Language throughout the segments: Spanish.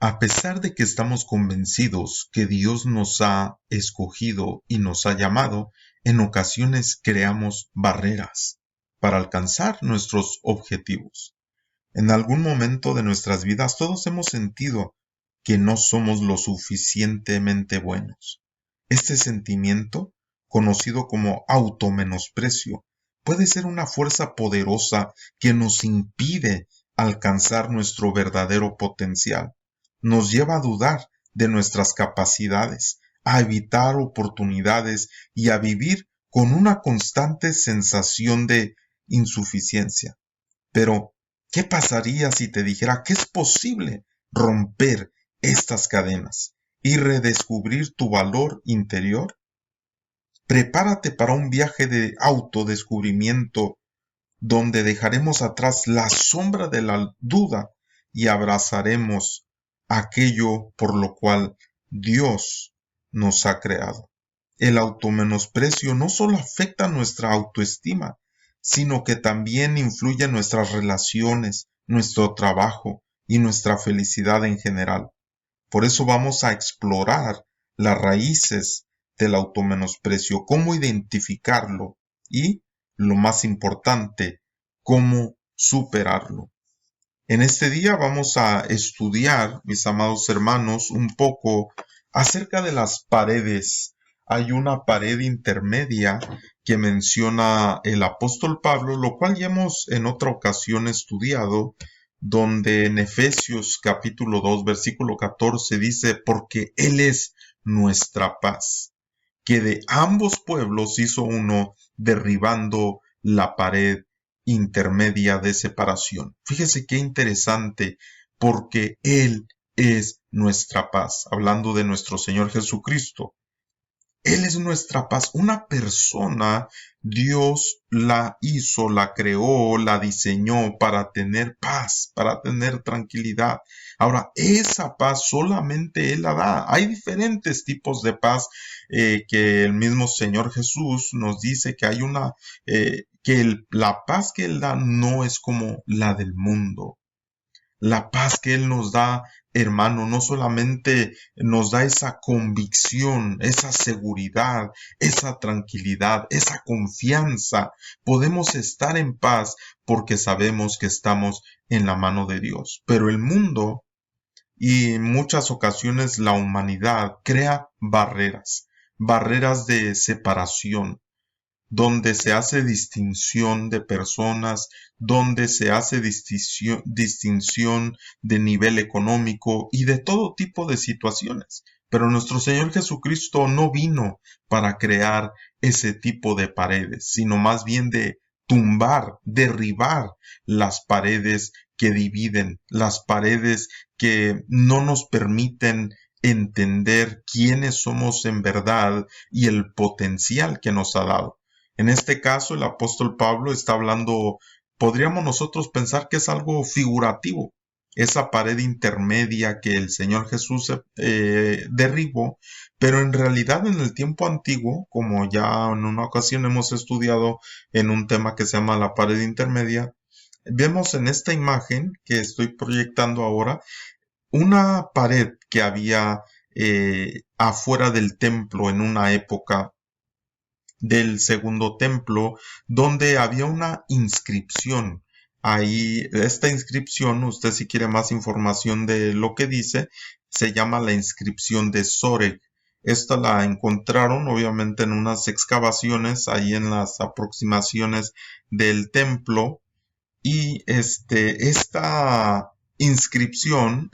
A pesar de que estamos convencidos que Dios nos ha escogido y nos ha llamado, en ocasiones creamos barreras para alcanzar nuestros objetivos. En algún momento de nuestras vidas todos hemos sentido que no somos lo suficientemente buenos. Este sentimiento, conocido como automenosprecio, puede ser una fuerza poderosa que nos impide alcanzar nuestro verdadero potencial. Nos lleva a dudar de nuestras capacidades, a evitar oportunidades y a vivir con una constante sensación de insuficiencia. Pero, ¿qué pasaría si te dijera que es posible romper estas cadenas y redescubrir tu valor interior? Prepárate para un viaje de autodescubrimiento donde dejaremos atrás la sombra de la duda y abrazaremos aquello por lo cual Dios nos ha creado. El automenosprecio no solo afecta nuestra autoestima, sino que también influye en nuestras relaciones, nuestro trabajo y nuestra felicidad en general. Por eso vamos a explorar las raíces del automenosprecio, cómo identificarlo y, lo más importante, cómo superarlo. En este día vamos a estudiar, mis amados hermanos, un poco acerca de las paredes. Hay una pared intermedia que menciona el apóstol Pablo, lo cual ya hemos en otra ocasión estudiado, donde en Efesios capítulo 2, versículo 14 dice, porque Él es nuestra paz, que de ambos pueblos hizo uno, derribando la pared intermedia de separación. Fíjese qué interesante, porque Él es nuestra paz, hablando de nuestro Señor Jesucristo. Él es nuestra paz. Una persona, Dios la hizo, la creó, la diseñó para tener paz, para tener tranquilidad. Ahora, esa paz solamente Él la da. Hay diferentes tipos de paz que el mismo Señor Jesús nos dice que hay la paz que Él da no es como la del mundo. La paz que Él nos da, hermano, no solamente nos da esa convicción, esa seguridad, esa tranquilidad, esa confianza. Podemos estar en paz porque sabemos que estamos en la mano de Dios. Pero el mundo y en muchas ocasiones la humanidad crea barreras, barreras de separación, donde se hace distinción de personas, donde se hace distinción de nivel económico y de todo tipo de situaciones. Pero nuestro Señor Jesucristo no vino para crear ese tipo de paredes, sino más bien de tumbar, derribar las paredes que dividen, las paredes que no nos permiten entender quiénes somos en verdad y el potencial que nos ha dado. En este caso, el apóstol Pablo está hablando, podríamos nosotros pensar que es algo figurativo, esa pared intermedia que el Señor Jesús derribó, pero en realidad en el tiempo antiguo, como ya en una ocasión hemos estudiado en un tema que se llama la pared intermedia, vemos en esta imagen que estoy proyectando ahora, una pared que había afuera del templo en una época del segundo templo, donde había una inscripción. Ahí, esta inscripción, usted si quiere más información de lo que dice, se llama la inscripción de Soreg. Esta la encontraron obviamente en unas excavaciones ahí en las aproximaciones del templo y esta inscripción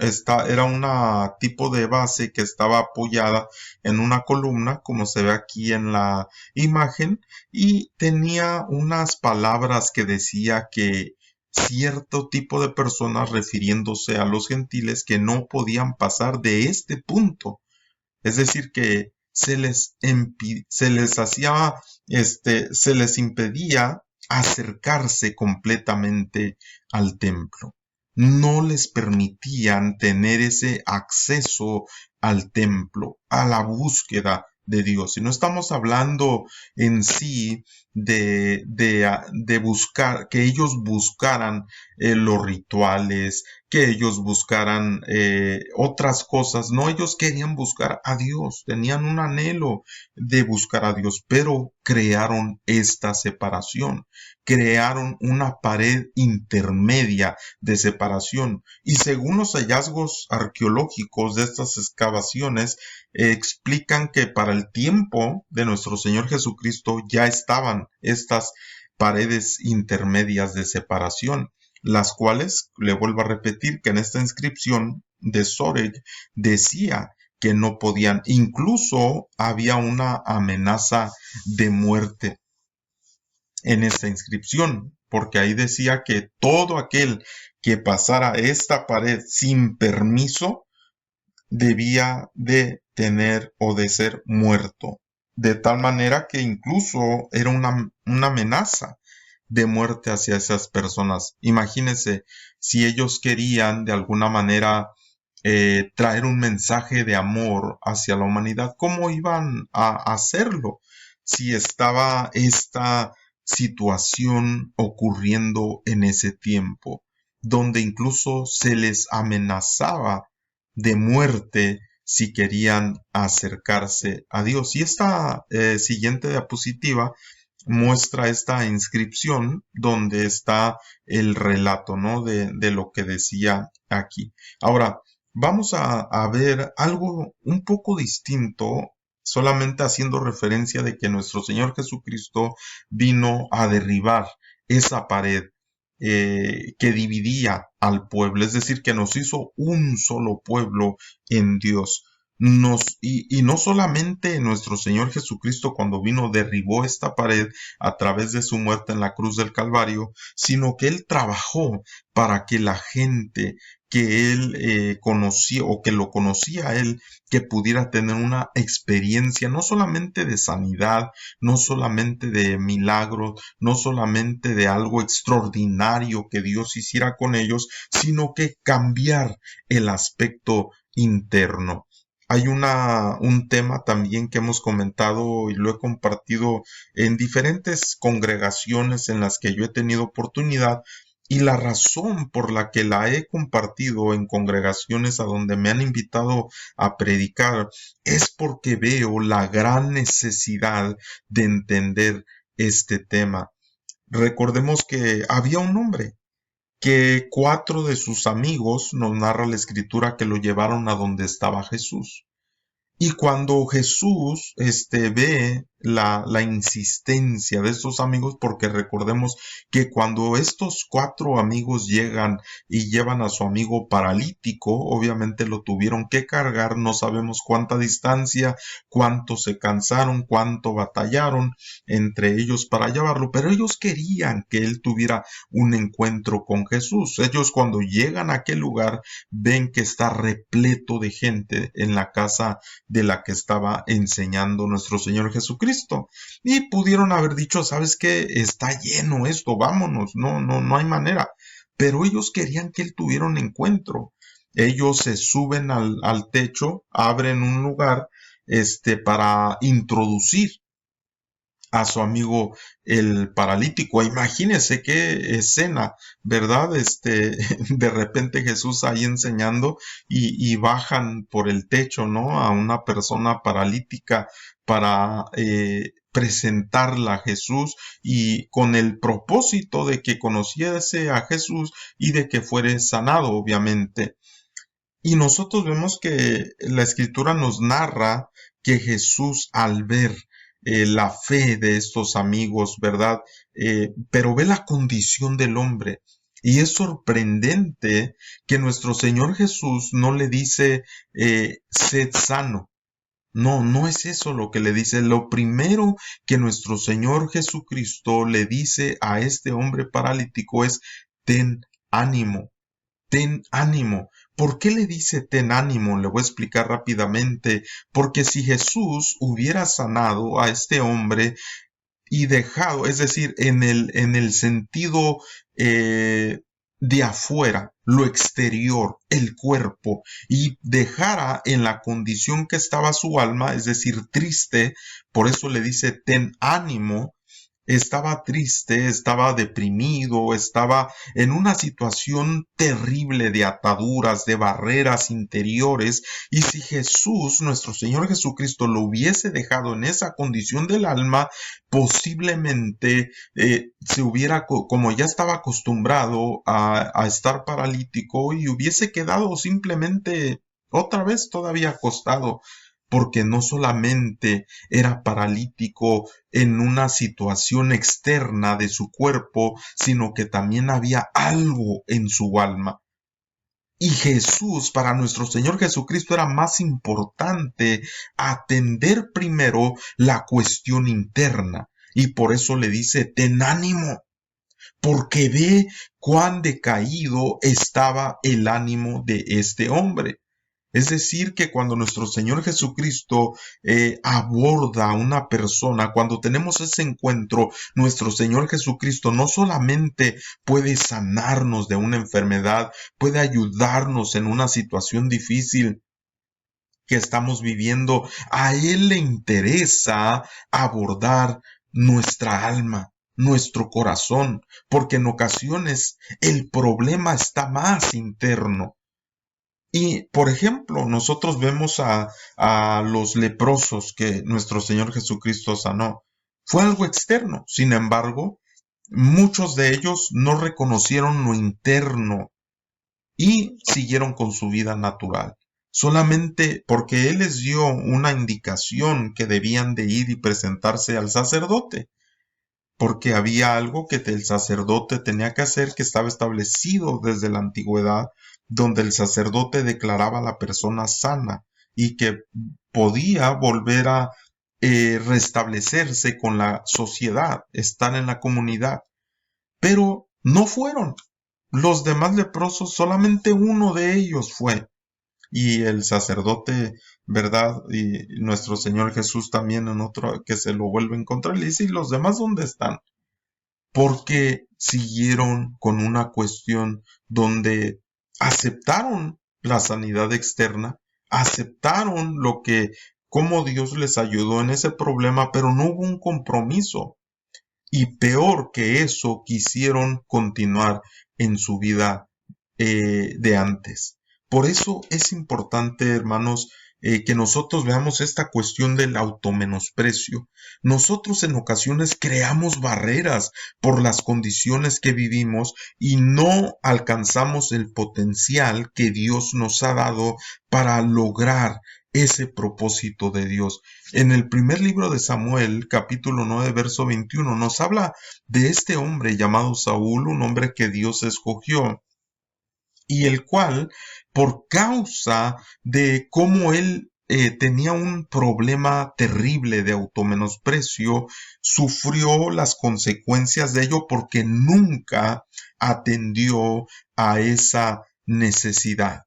era una tipo de base que estaba apoyada en una columna, como se ve aquí en la imagen, y tenía unas palabras que decía que cierto tipo de personas, refiriéndose a los gentiles, que no podían pasar de este punto. Es decir, que se les impedía acercarse completamente al templo. No les permitían tener ese acceso al templo, a la búsqueda de Dios. Y no estamos hablando en sí de buscar, que ellos buscaran los rituales, que ellos buscaran otras cosas. No, ellos querían buscar a Dios, tenían un anhelo de buscar a Dios, pero crearon esta separación, crearon una pared intermedia de separación. Y según los hallazgos arqueológicos de estas excavaciones, explican que para el tiempo de nuestro Señor Jesucristo ya estaban estas paredes intermedias de separación, las cuales, le vuelvo a repetir, que en esta inscripción de Soreg decía que no podían, incluso había una amenaza de muerte en esta inscripción, porque ahí decía que todo aquel que pasara esta pared sin permiso debía de tener o de ser muerto, de tal manera que incluso era una amenaza de muerte hacia esas personas. Imagínense, si ellos querían de alguna manera traer un mensaje de amor hacia la humanidad, ¿cómo iban a hacerlo si estaba esta situación ocurriendo en ese tiempo, donde incluso se les amenazaba de muerte si querían acercarse a Dios? Y esta siguiente diapositiva muestra esta inscripción donde está el relato, ¿no? De lo que decía aquí. Ahora, vamos a ver algo un poco distinto, solamente haciendo referencia de que nuestro Señor Jesucristo vino a derribar esa pared que dividía al pueblo, es decir, que nos hizo un solo pueblo en Dios. Y no solamente nuestro Señor Jesucristo cuando vino derribó esta pared a través de su muerte en la cruz del Calvario, sino que Él trabajó para que la gente que Él conocía o que lo conocía a Él, que pudiera tener una experiencia no solamente de sanidad, no solamente de milagros, no solamente de algo extraordinario que Dios hiciera con ellos, sino que cambiar el aspecto interno. Hay un tema también que hemos comentado y lo he compartido en diferentes congregaciones en las que yo he tenido oportunidad, y la razón por la que la he compartido en congregaciones a donde me han invitado a predicar es porque veo la gran necesidad de entender este tema. Recordemos que había un hombre que 4 de sus amigos, nos narra la escritura, que lo llevaron a donde estaba Jesús. Y cuando Jesús ve la insistencia de estos amigos, porque recordemos que cuando estos 4 amigos llegan y llevan a su amigo paralítico, obviamente lo tuvieron que cargar, no sabemos cuánta distancia, cuánto se cansaron, cuánto batallaron entre ellos para llevarlo, pero ellos querían que él tuviera un encuentro con Jesús. Ellos cuando llegan a aquel lugar ven que está repleto de gente en la casa de la que estaba enseñando nuestro Señor Jesucristo. Y pudieron haber dicho, ¿sabes qué? Está lleno esto, vámonos, no hay manera. Pero ellos querían que él tuviera un encuentro. Ellos se suben al techo, abren un lugar, para introducir a su amigo el paralítico. Imagínese qué escena, ¿verdad? De repente Jesús ahí enseñando y bajan por el techo, ¿no? A una persona paralítica para presentarla a Jesús, y con el propósito de que conociese a Jesús y de que fuere sanado, obviamente. Y nosotros vemos que la escritura nos narra que Jesús, al ver la fe de estos amigos, ¿verdad? Pero ve la condición del hombre. Y es sorprendente que nuestro Señor Jesús no le dice, sed sano. No es eso lo que le dice. Lo primero que nuestro Señor Jesucristo le dice a este hombre paralítico es, ten ánimo. Ten ánimo. ¿Por qué le dice ten ánimo? Le voy a explicar rápidamente. Porque si Jesús hubiera sanado a este hombre y dejado, es decir, en el sentido de afuera, lo exterior, el cuerpo, y dejara en la condición que estaba su alma, es decir, triste, por eso le dice ten ánimo, estaba triste, estaba deprimido, estaba en una situación terrible de ataduras, de barreras interiores, y si Jesús, nuestro Señor Jesucristo, lo hubiese dejado en esa condición del alma, posiblemente se hubiera, como ya estaba acostumbrado a estar paralítico, y hubiese quedado simplemente otra vez todavía acostado, porque no solamente era paralítico en una situación externa de su cuerpo, sino que también había algo en su alma. Y Jesús, para nuestro Señor Jesucristo, era más importante atender primero la cuestión interna. Y por eso le dice, ten ánimo, porque ve cuán decaído estaba el ánimo de este hombre. Es decir, que cuando nuestro Señor Jesucristo aborda a una persona, cuando tenemos ese encuentro, nuestro Señor Jesucristo no solamente puede sanarnos de una enfermedad, puede ayudarnos en una situación difícil que estamos viviendo. A Él le interesa abordar nuestra alma, nuestro corazón, porque en ocasiones el problema está más interno. Y, por ejemplo, nosotros vemos a los leprosos que nuestro Señor Jesucristo sanó. Fue algo externo. Sin embargo, muchos de ellos no reconocieron lo interno y siguieron con su vida natural. Solamente porque Él les dio una indicación que debían de ir y presentarse al sacerdote, porque había algo que el sacerdote tenía que hacer, que estaba establecido desde la antigüedad, donde el sacerdote declaraba a la persona sana y que podía volver a restablecerse con la sociedad, estar en la comunidad. Pero no fueron. Los demás leprosos, solamente uno de ellos fue. Y el sacerdote, ¿verdad? Y nuestro Señor Jesús también en otro que se lo vuelve a encontrar, le dice, ¿y los demás dónde están? Porque siguieron con una cuestión donde aceptaron la sanidad externa, aceptaron cómo Dios les ayudó en ese problema, pero no hubo un compromiso. Y peor que eso, quisieron continuar en su vida de antes. Por eso es importante, hermanos, que nosotros veamos esta cuestión del automenosprecio. Nosotros en ocasiones creamos barreras por las condiciones que vivimos y no alcanzamos el potencial que Dios nos ha dado para lograr ese propósito de Dios. En el primer libro de Samuel, capítulo 9, verso 21, nos habla de este hombre llamado Saúl, un hombre que Dios escogió, y el cual, por causa de cómo él tenía un problema terrible de automenosprecio, sufrió las consecuencias de ello porque nunca atendió a esa necesidad.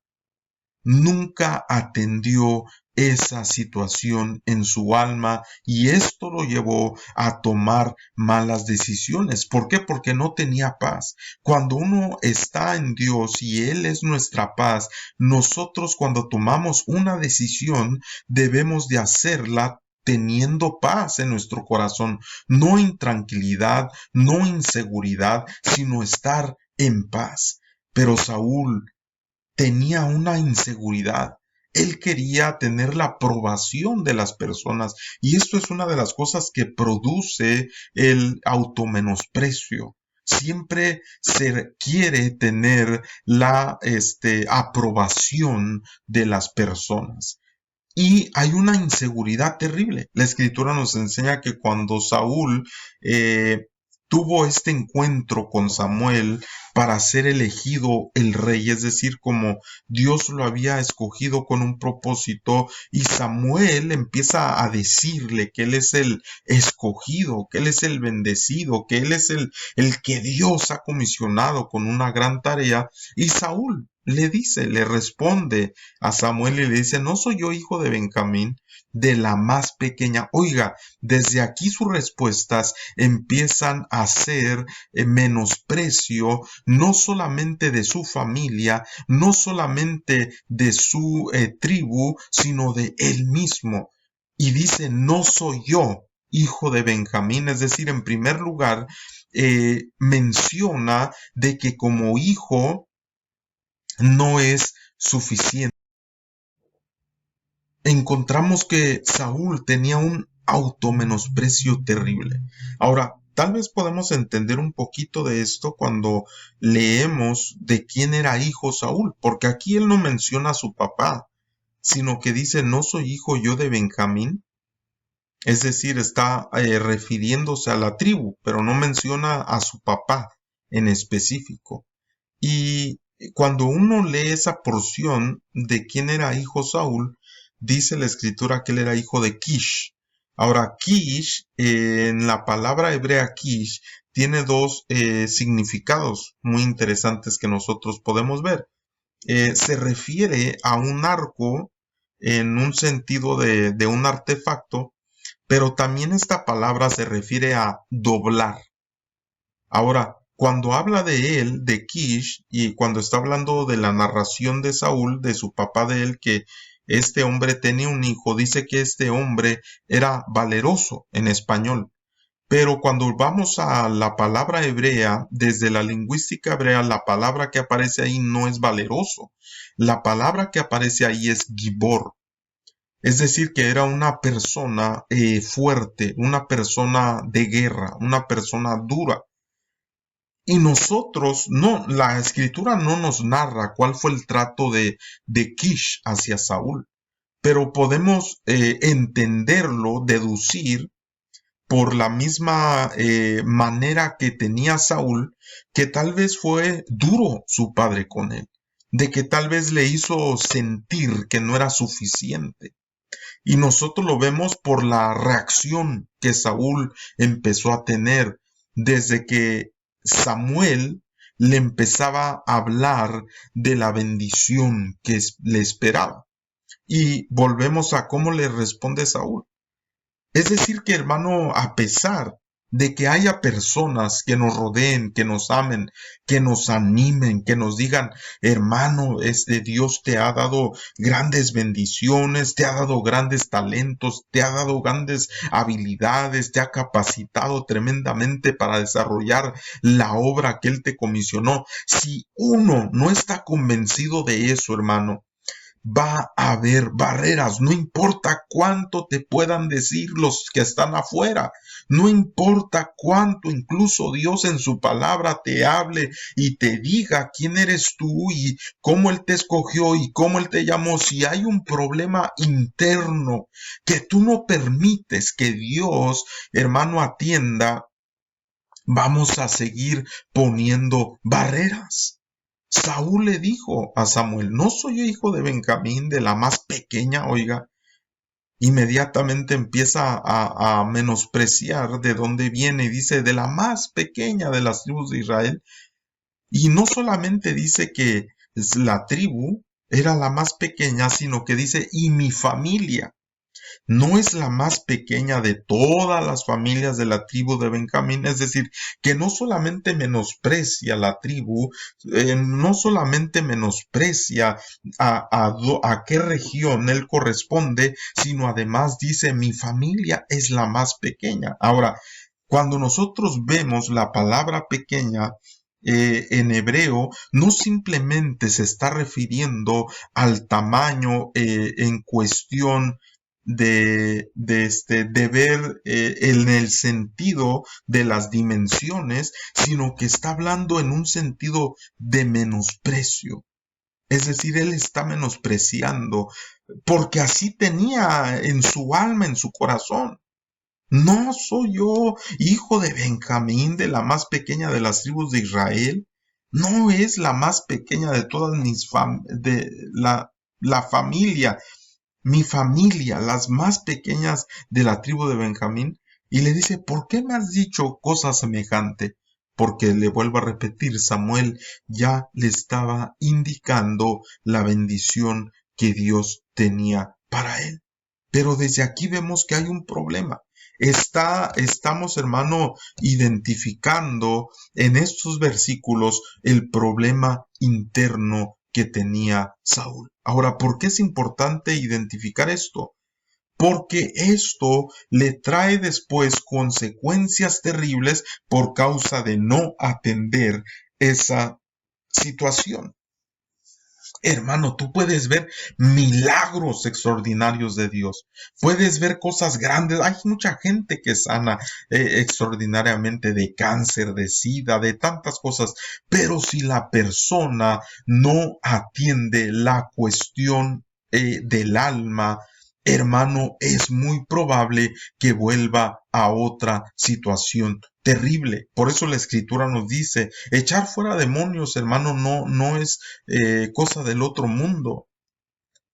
Nunca atendió esa situación en su alma y esto lo llevó a tomar malas decisiones. ¿Por qué? Porque no tenía paz. Cuando uno está en Dios y Él es nuestra paz, nosotros cuando tomamos una decisión debemos de hacerla teniendo paz en nuestro corazón, no intranquilidad, no inseguridad, sino estar en paz. Pero Saúl tenía una inseguridad. Él quería tener la aprobación de las personas y esto es una de las cosas que produce el automenosprecio. Siempre se quiere tener la aprobación de las personas. Y hay una inseguridad terrible. La escritura nos enseña que cuando Saúl tuvo este encuentro con Samuel para ser elegido el rey, es decir, como Dios lo había escogido con un propósito, y Samuel empieza a decirle que él es el escogido, que él es el bendecido, que él es el que Dios ha comisionado con una gran tarea, y Saúl le responde a Samuel y le dice, ¿no soy yo hijo de Benjamín, de la más pequeña? Oiga, desde aquí sus respuestas empiezan a ser menosprecio, no solamente de su familia, no solamente de su tribu, sino de él mismo. Y dice, no soy yo hijo de Benjamín. Es decir, en primer lugar, menciona de que como hijo no es suficiente. Encontramos que Saúl tenía un automenosprecio terrible. Ahora, tal vez podemos entender un poquito de esto cuando leemos de quién era hijo Saúl, porque aquí él no menciona a su papá, sino que dice, ¿no soy hijo yo de Benjamín? Es decir, está refiriéndose a la tribu, pero no menciona a su papá en específico. Y cuando uno lee esa porción de quién era hijo Saúl, dice la escritura que él era hijo de Kish. Ahora, Kish, en la palabra hebrea Kish, tiene dos significados muy interesantes que nosotros podemos ver. Se refiere a un arco en un sentido de un artefacto, pero también esta palabra se refiere a doblar. Ahora, cuando habla de él, de Kish, y cuando está hablando de la narración de Saúl, de su papá de él, que este hombre tenía un hijo, dice que este hombre era valeroso en español. Pero cuando vamos a la palabra hebrea, desde la lingüística hebrea, la palabra que aparece ahí no es valeroso. La palabra que aparece ahí es gibor. Es decir, que era una persona fuerte, una persona de guerra, una persona dura. Y nosotros, no, la escritura no nos narra cuál fue el trato de Kish hacia Saúl, pero podemos entenderlo, deducir por la misma manera que tenía Saúl, que tal vez fue duro su padre con él, de que tal vez le hizo sentir que no era suficiente. Y nosotros lo vemos por la reacción que Saúl empezó a tener desde que Samuel le empezaba a hablar de la bendición que le esperaba. Y volvemos a cómo le responde Saúl. Es decir que, hermano, a pesar de que haya personas que nos rodeen, que nos amen, que nos animen, que nos digan, hermano, Dios te ha dado grandes bendiciones, te ha dado grandes talentos, te ha dado grandes habilidades, te ha capacitado tremendamente para desarrollar la obra que Él te comisionó. Si uno no está convencido de eso, hermano, va a haber barreras, no importa cuánto te puedan decir los que están afuera, no importa cuánto incluso Dios en su palabra te hable y te diga quién eres tú y cómo Él te escogió y cómo Él te llamó. Si hay un problema interno que tú no permites que Dios, hermano, atienda, vamos a seguir poniendo barreras. Saúl le dijo a Samuel, ¿no soy yo hijo de Benjamín, de la más pequeña? Oiga, inmediatamente empieza a menospreciar de dónde viene y dice, de la más pequeña de las tribus de Israel. Y no solamente dice que la tribu era la más pequeña, sino que dice, y mi familia no es la más pequeña de todas las familias de la tribu de Benjamín. Es decir, que no solamente menosprecia la tribu, no solamente menosprecia a qué región él corresponde, sino además dice, mi familia es la más pequeña. Ahora, cuando nosotros vemos la palabra pequeña, en hebreo no simplemente se está refiriendo al tamaño en cuestión de ver en el sentido de las dimensiones, sino que está hablando en un sentido de menosprecio. Es decir, él está menospreciando, porque así tenía en su alma, en su corazón. ¿No soy yo hijo de Benjamín, de la más pequeña de las tribus de Israel? ¿No es la más pequeña de todas de la familia, mi familia, las más pequeñas de la tribu de Benjamín? Y le dice, ¿por qué me has dicho cosa semejante? Porque le vuelvo a repetir, Samuel ya le estaba indicando la bendición que Dios tenía para él. Pero desde aquí vemos que hay un problema. Estamos, hermano, identificando en estos versículos el problema interno que tenía Saúl. Ahora, ¿por qué es importante identificar esto? porque esto le trae después consecuencias terribles por causa de no atender esa situación. Hermano, tú puedes ver milagros extraordinarios de Dios. Puedes ver cosas grandes. Hay mucha gente que sana extraordinariamente de cáncer, de sida, de tantas cosas. Pero si la persona no atiende la cuestión del alma, hermano, es muy probable que vuelva a otra situación terrible. Por eso la escritura nos dice, echar fuera demonios, hermano, no es cosa del otro mundo.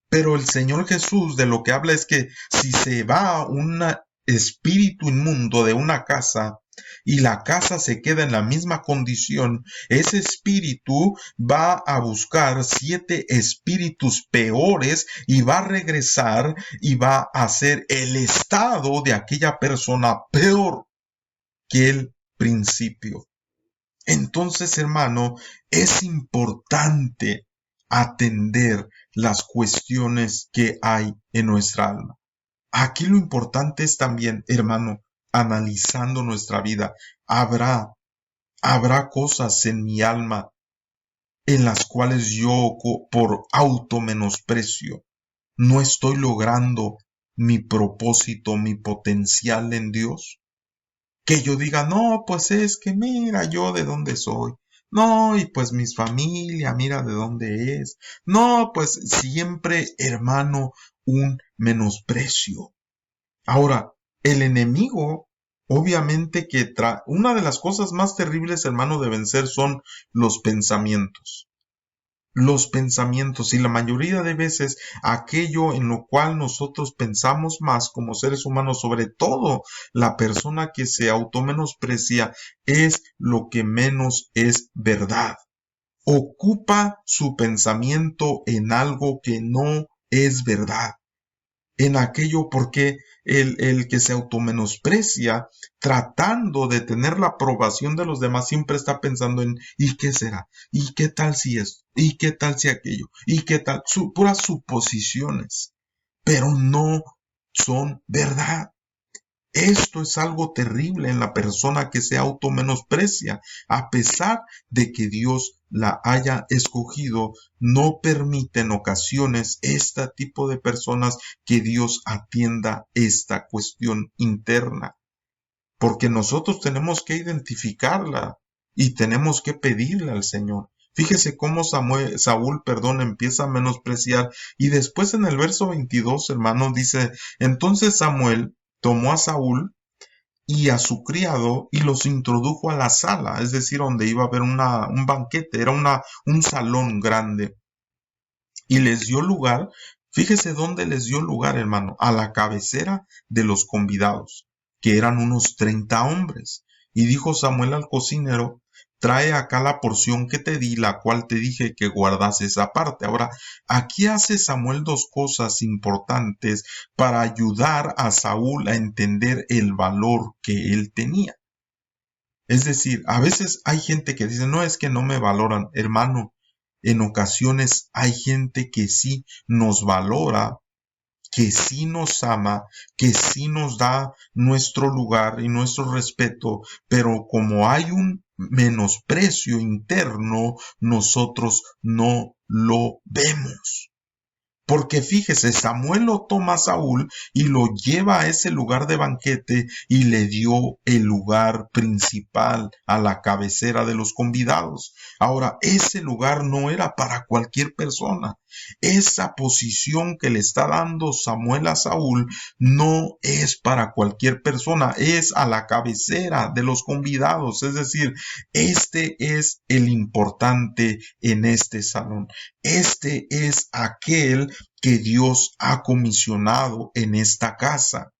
Pero el Señor Jesús de lo que habla es que si se va un espíritu inmundo de una casa y la casa se queda en la misma condición, ese espíritu va a buscar 7 espíritus peores y va a regresar y va a hacer el estado de aquella persona peor que el principio. Entonces, hermano, es importante atender las cuestiones que hay en nuestra alma. Aquí lo importante es también, hermano, analizando nuestra vida, habrá cosas en mi alma en las cuales yo por automenosprecio no estoy logrando mi propósito, mi potencial en Dios. Que yo diga, no, pues es que mira yo de dónde soy. No, y pues mi familia, mira de dónde es. No, pues siempre, hermano, un menosprecio. Ahora, el enemigo, obviamente que una de las cosas más terribles, hermano, de vencer son los pensamientos. Los pensamientos, y la mayoría de veces aquello en lo cual nosotros pensamos más como seres humanos, sobre todo la persona que se automenosprecia, es lo que menos es verdad. Ocupa su pensamiento en algo que no es verdad, en aquello porque el que se automenosprecia, tratando de tener la aprobación de los demás, siempre está pensando en ¿y qué será? ¿Y qué tal si esto? ¿Y qué tal si aquello? ¿Y qué tal? Puras suposiciones, pero no son verdad. Esto es algo terrible en la persona que se automenosprecia, a pesar de que Dios la haya escogido. No permite en ocasiones este tipo de personas que Dios atienda esta cuestión interna, porque nosotros tenemos que identificarla y tenemos que pedirle al Señor. Fíjese cómo Saúl, empieza a menospreciar, y después en el verso 22, hermano, dice, entonces Samuel tomó a Saúl y a su criado y los introdujo a la sala, es decir, donde iba a haber un banquete, era un salón grande, y les dio lugar. Fíjese dónde les dio lugar, hermano, a la cabecera de los convidados, que eran unos 30 hombres. Y dijo Samuel al cocinero, trae acá la porción que te di, la cual te dije que guardases aparte. Ahora, aquí hace Samuel 2 cosas importantes para ayudar a Saúl a entender el valor que él tenía. Es decir, a veces hay gente que dice, no, es que no me valoran, hermano. En ocasiones hay gente que sí nos valora, que sí nos ama, que sí nos da nuestro lugar y nuestro respeto, pero como hay un menosprecio interno, nosotros no lo vemos. Porque fíjese, Samuel lo toma a Saúl y lo lleva a ese lugar de banquete y le dio el lugar principal a la cabecera de los convidados. Ahora, ese lugar no era para cualquier persona. Esa posición que le está dando Samuel a Saúl no es para cualquier persona, es a la cabecera de los convidados. Es decir, este es el importante en este salón. Este es aquel que Dios ha comisionado en esta casa.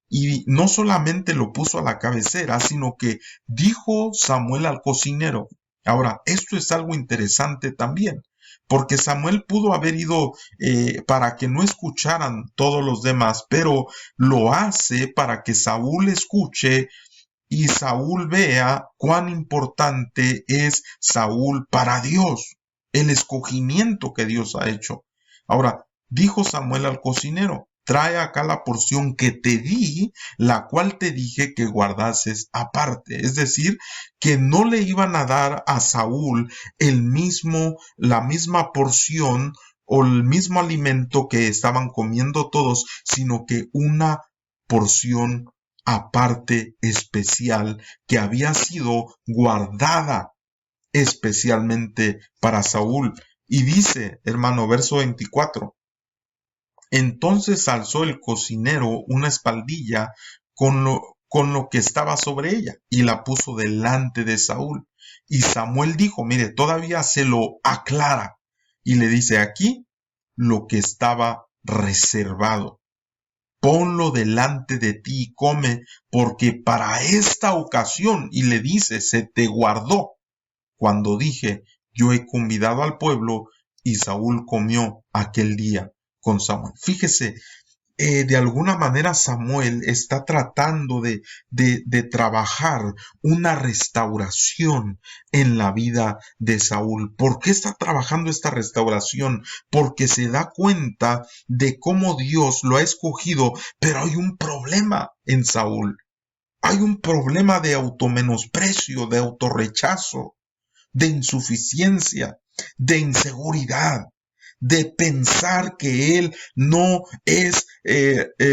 Y no solamente lo puso a la cabecera, sino que dijo Samuel al cocinero. Ahora, esto es algo interesante también, porque Samuel pudo haber ido para que no escucharan todos los demás, pero lo hace para que Saúl escuche y Saúl vea cuán importante es Saúl para Dios, el escogimiento que Dios ha hecho. Ahora, dijo Samuel al cocinero, trae acá la porción que te di, la cual te dije que guardases aparte. Es decir, que no le iban a dar a Saúl la misma porción o el mismo alimento que estaban comiendo todos, sino que una porción aparte especial que había sido guardada especialmente para Saúl. Y dice, hermano, verso 24, entonces alzó el cocinero una espaldilla con lo que estaba sobre ella y la puso delante de Saúl. Y Samuel dijo, mire, todavía se lo aclara y le dice aquí lo que estaba reservado. Ponlo delante de ti y come, porque para esta ocasión, y le dice, se te guardó. Cuando dije, yo he convidado al pueblo, y Saúl comió aquel día con Samuel. Fíjese, de alguna manera Samuel está tratando de trabajar una restauración en la vida de Saúl. ¿Por qué está trabajando esta restauración? Porque se da cuenta de cómo Dios lo ha escogido, pero hay un problema en Saúl. Hay un problema de automenosprecio, de autorrechazo, de insuficiencia, de inseguridad, de pensar que él no es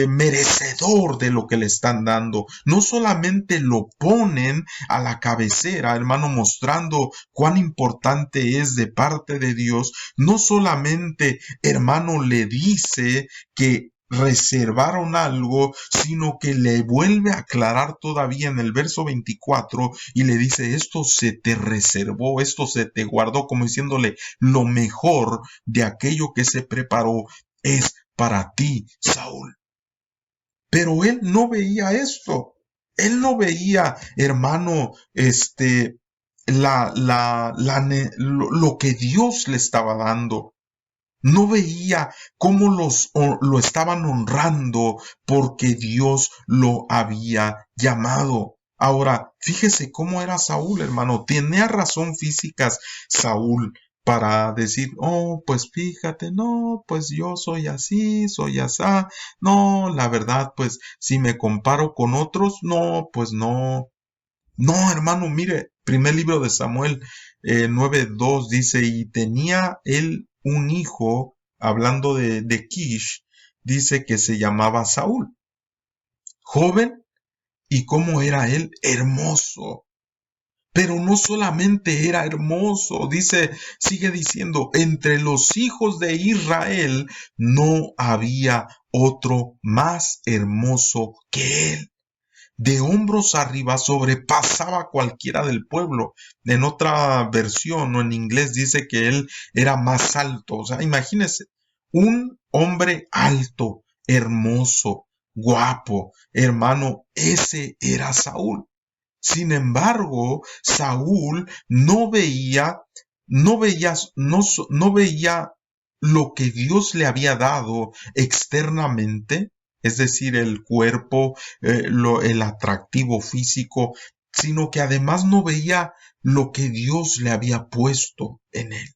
merecedor de lo que le están dando. No solamente lo ponen a la cabecera, hermano, mostrando cuán importante es de parte de Dios, no solamente, hermano, le dice que reservaron algo, sino que le vuelve a aclarar todavía en el verso 24 y le dice, esto se te reservó, esto se te guardó, como diciéndole, lo mejor de aquello que se preparó es para ti, Saúl. Pero él no veía esto. Él no veía, hermano, lo que Dios le estaba dando. No veía cómo lo estaban honrando porque Dios lo había llamado. Ahora, fíjese cómo era Saúl, hermano. Tenía razón físicas Saúl para decir, oh, pues fíjate, no, pues yo soy así, soy asá. No, la verdad, pues si me comparo con otros, no, pues no. No, hermano, mire, primer libro de Samuel 9:2 dice, y tenía él un hijo, hablando de Kish, dice que se llamaba Saúl, joven, y cómo era él hermoso. Pero no solamente era hermoso, sigue diciendo, entre los hijos de Israel no había otro más hermoso que él. De hombros arriba sobrepasaba a cualquiera del pueblo. En otra versión o en inglés dice que él era más alto. O sea, imagínese, un hombre alto, hermoso, guapo, hermano, ese era Saúl. Sin embargo, Saúl no veía lo que Dios le había dado externamente, es decir, el cuerpo, el atractivo físico, sino que además no veía lo que Dios le había puesto en él.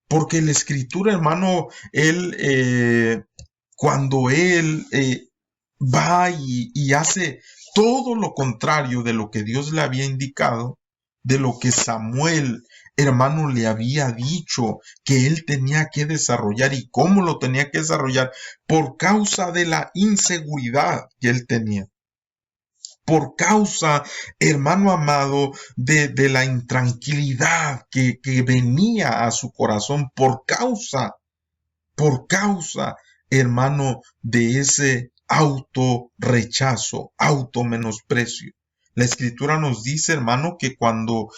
Porque la escritura, hermano, cuando él va y hace todo lo contrario de lo que Dios le había indicado, de lo que Samuel, hermano, le había dicho que él tenía que desarrollar y cómo lo tenía que desarrollar por causa de la inseguridad que él tenía. Por causa, hermano amado, de la intranquilidad que venía a su corazón, por causa, hermano, de ese autorrechazo, automenosprecio. La escritura nos dice, hermano, que cuando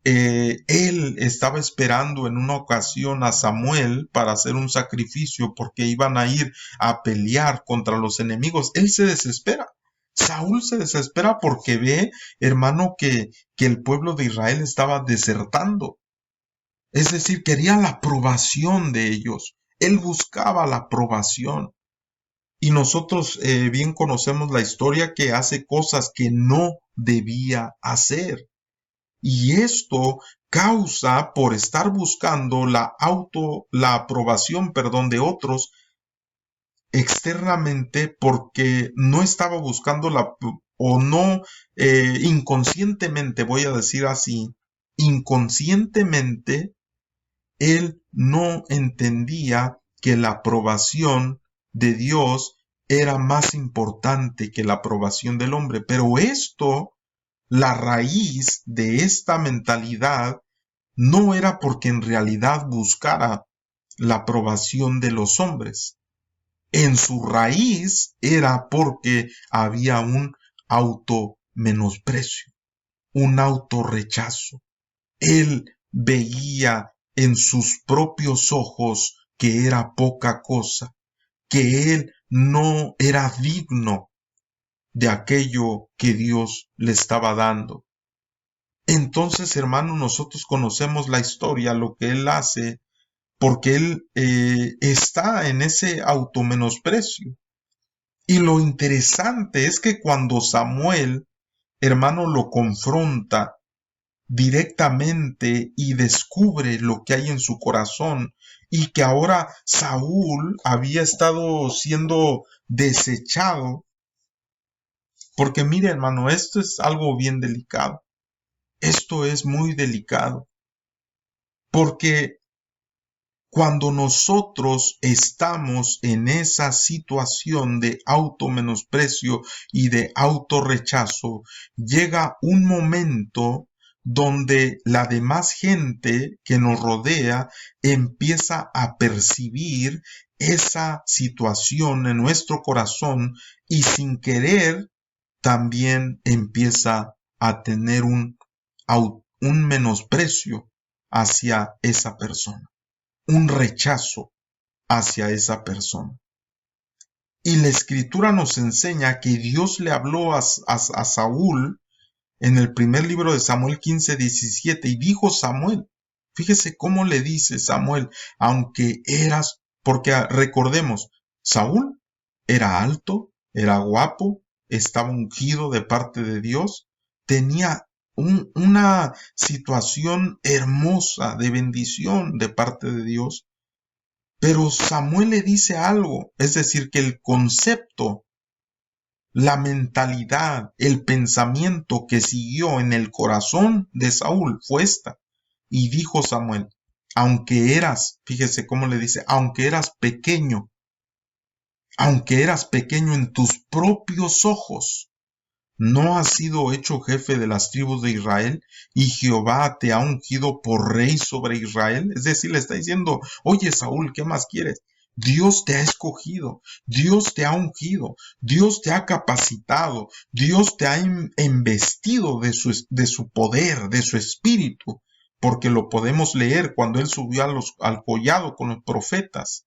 él estaba esperando en una ocasión a Samuel para hacer un sacrificio porque iban a ir a pelear contra los enemigos, él se desespera. Saúl se desespera porque ve, hermano, que el pueblo de Israel estaba desertando. Es decir, quería la aprobación de ellos. Él buscaba la aprobación. Y nosotros bien conocemos la historia que hace cosas que no debía hacer. Y esto causa, por estar buscando la aprobación, de otros, externamente porque no estaba buscando o no, inconscientemente, voy a decir así, inconscientemente, él no entendía que la aprobación de Dios era más importante que la aprobación del hombre. Pero la raíz de esta mentalidad no era porque en realidad buscara la aprobación de los hombres. En su raíz era porque había un auto-menosprecio, un autorrechazo. Él veía en sus propios ojos que era poca cosa, que él no era digno de aquello que Dios le estaba dando. Entonces, hermano, nosotros conocemos la historia, lo que él hace, porque él está en ese automenosprecio. Y lo interesante es que cuando Samuel, hermano, lo confronta directamente y descubre lo que hay en su corazón, y que ahora Saúl había estado siendo desechado, porque mire, hermano, esto es algo bien delicado. Esto es muy delicado, porque cuando nosotros estamos en esa situación de automenosprecio y de autorrechazo, llega un momento donde la demás gente que nos rodea empieza a percibir esa situación en nuestro corazón y sin querer también empieza a tener un menosprecio hacia esa persona, un rechazo hacia esa persona. Y la escritura nos enseña que Dios le habló a Saúl en el primer libro de Samuel 15:17, y dijo Samuel, fíjese cómo le dice Samuel, aunque eras, porque recordemos, Saúl era alto, era guapo, estaba ungido de parte de Dios, tenía una situación hermosa de bendición de parte de Dios. Pero Samuel le dice algo, es decir, que el concepto, la mentalidad, el pensamiento que siguió en el corazón de Saúl fue esta. Y dijo Samuel, aunque eras, fíjese cómo le dice, aunque eras pequeño en tus propios ojos, ¿no has sido hecho jefe de las tribus de Israel y Jehová te ha ungido por rey sobre Israel? Es decir, le está diciendo, oye Saúl, ¿qué más quieres? Dios te ha escogido, Dios te ha ungido, Dios te ha capacitado, Dios te ha embestido de su poder, de su espíritu, porque lo podemos leer cuando él subió al collado con los profetas.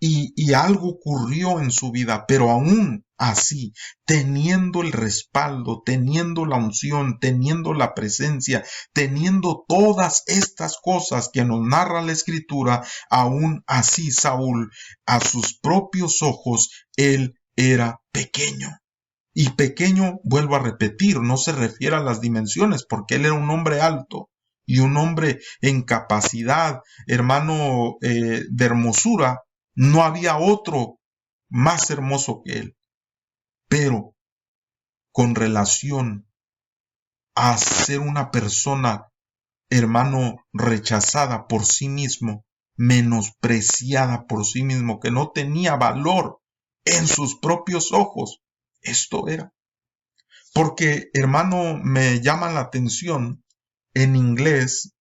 Y algo ocurrió en su vida, pero aún así, teniendo el respaldo, teniendo la unción, teniendo la presencia, teniendo todas estas cosas que nos narra la escritura, aún así Saúl, a sus propios ojos, él era pequeño. Y pequeño, vuelvo a repetir, no se refiere a las dimensiones, porque él era un hombre alto y un hombre en capacidad, hermano, de hermosura. No había otro más hermoso que él. Pero con relación a ser una persona, hermano, rechazada por sí mismo, menospreciada por sí mismo, que no tenía valor en sus propios ojos, esto era. Porque, hermano, me llama la atención, en inglés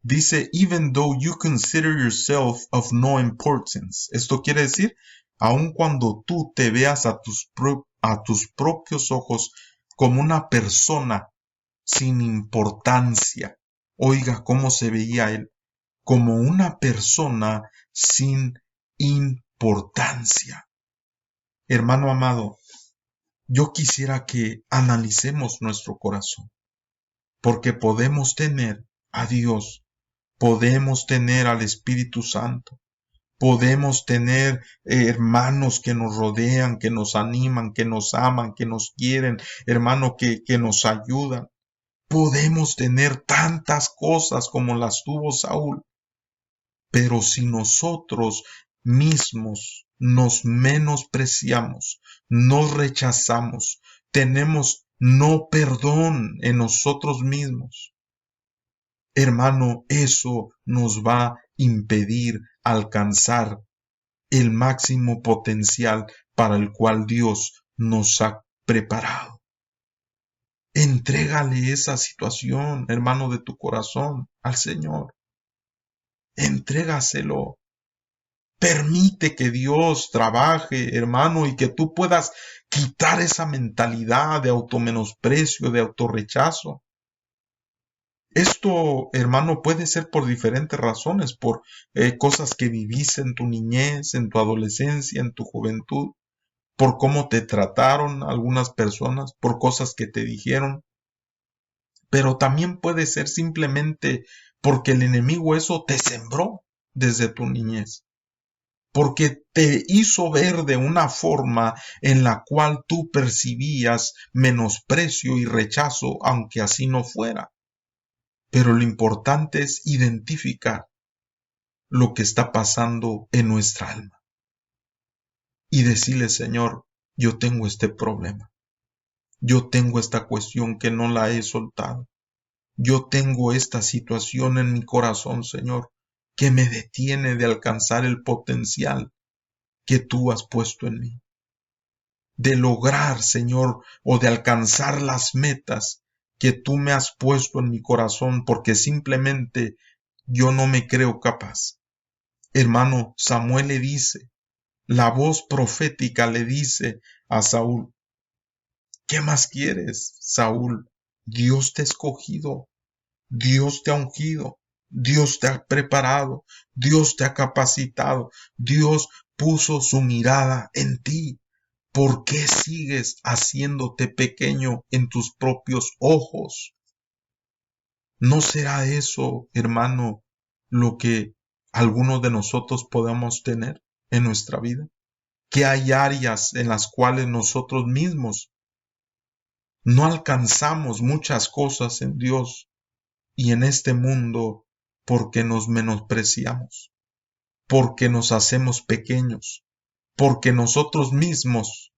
dice, even though you consider yourself of no importance. Esto quiere decir, aun cuando tú te veas a tus propios ojos como una persona sin importancia. Oiga cómo se veía él, como una persona sin importancia. Hermano amado, yo quisiera que analicemos nuestro corazón, porque podemos tener a Dios, podemos tener al Espíritu Santo, podemos tener hermanos que nos rodean, que nos animan, que nos aman, que nos quieren, hermano, que nos ayudan. Podemos tener tantas cosas como las tuvo Saúl, pero si nosotros mismos nos menospreciamos, nos rechazamos, tenemos no perdón en nosotros mismos, hermano, eso nos va a impedir alcanzar el máximo potencial para el cual Dios nos ha preparado. Entrégale esa situación, hermano, de tu corazón al Señor. Entrégaselo. Permite que Dios trabaje, hermano, y que tú puedas quitar esa mentalidad de automenosprecio, de autorrechazo. Esto, hermano, puede ser por diferentes razones, por cosas que viviste en tu niñez, en tu adolescencia, en tu juventud, por cómo te trataron algunas personas, por cosas que te dijeron. Pero también puede ser simplemente porque el enemigo eso te sembró desde tu niñez, porque te hizo ver de una forma en la cual tú percibías menosprecio y rechazo, aunque así no fuera. Pero lo importante es identificar lo que está pasando en nuestra alma y decirle, Señor, yo tengo este problema, yo tengo esta cuestión que no la he soltado, yo tengo esta situación en mi corazón, Señor, que me detiene de alcanzar el potencial que tú has puesto en mí, de lograr, Señor, o de alcanzar las metas que tú me has puesto en mi corazón, porque simplemente yo no me creo capaz. Hermano, Samuel le dice, la voz profética le dice a Saúl, ¿qué más quieres, Saúl? Dios te ha escogido, Dios te ha ungido, Dios te ha preparado, Dios te ha capacitado, Dios puso su mirada en ti. ¿Por qué sigues haciéndote pequeño en tus propios ojos? ¿No será eso, hermano, lo que algunos de nosotros podemos tener en nuestra vida? Que hay áreas en las cuales nosotros mismos no alcanzamos muchas cosas en Dios y en este mundo porque nos menospreciamos, porque nos hacemos pequeños, porque nosotros mismos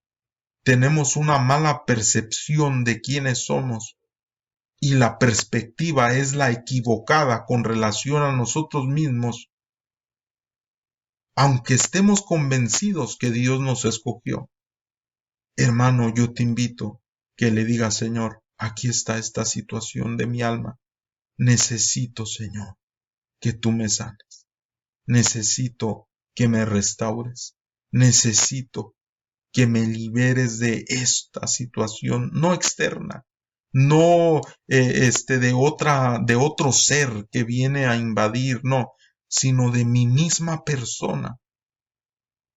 tenemos una mala percepción de quiénes somos y la perspectiva es la equivocada con relación a nosotros mismos, aunque estemos convencidos que Dios nos escogió. Hermano, yo te invito que le digas, Señor, aquí está esta situación de mi alma. Necesito, Señor, que tú me sanes. Necesito que me restaures. Necesito que me liberes de esta situación, no externa, no de otro ser que viene a invadir, no, sino de mi misma persona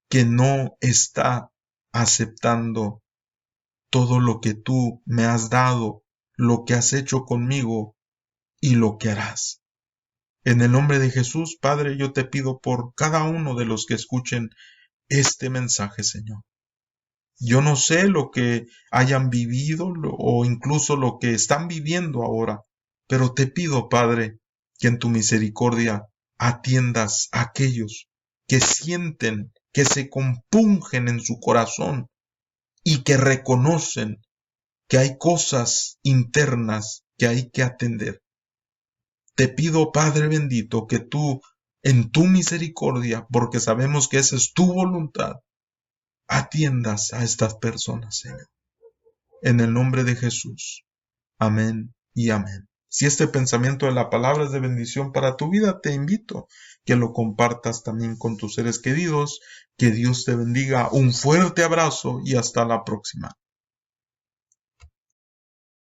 que no está aceptando todo lo que tú me has dado, lo que has hecho conmigo y lo que harás. En el nombre de Jesús, Padre, yo te pido por cada uno de los que escuchen este mensaje, Señor. Yo no sé lo que hayan vivido o incluso lo que están viviendo ahora, pero te pido, Padre, que en tu misericordia atiendas a aquellos que sienten, que se compungen en su corazón y que reconocen que hay cosas internas que hay que atender. Te pido, Padre bendito, que tú, en tu misericordia, porque sabemos que esa es tu voluntad, atiendas a estas personas, Señor. En el nombre de Jesús. Amén y amén. Si este pensamiento de la palabra es de bendición para tu vida, te invito que lo compartas también con tus seres queridos. Que Dios te bendiga. Un fuerte abrazo y hasta la próxima.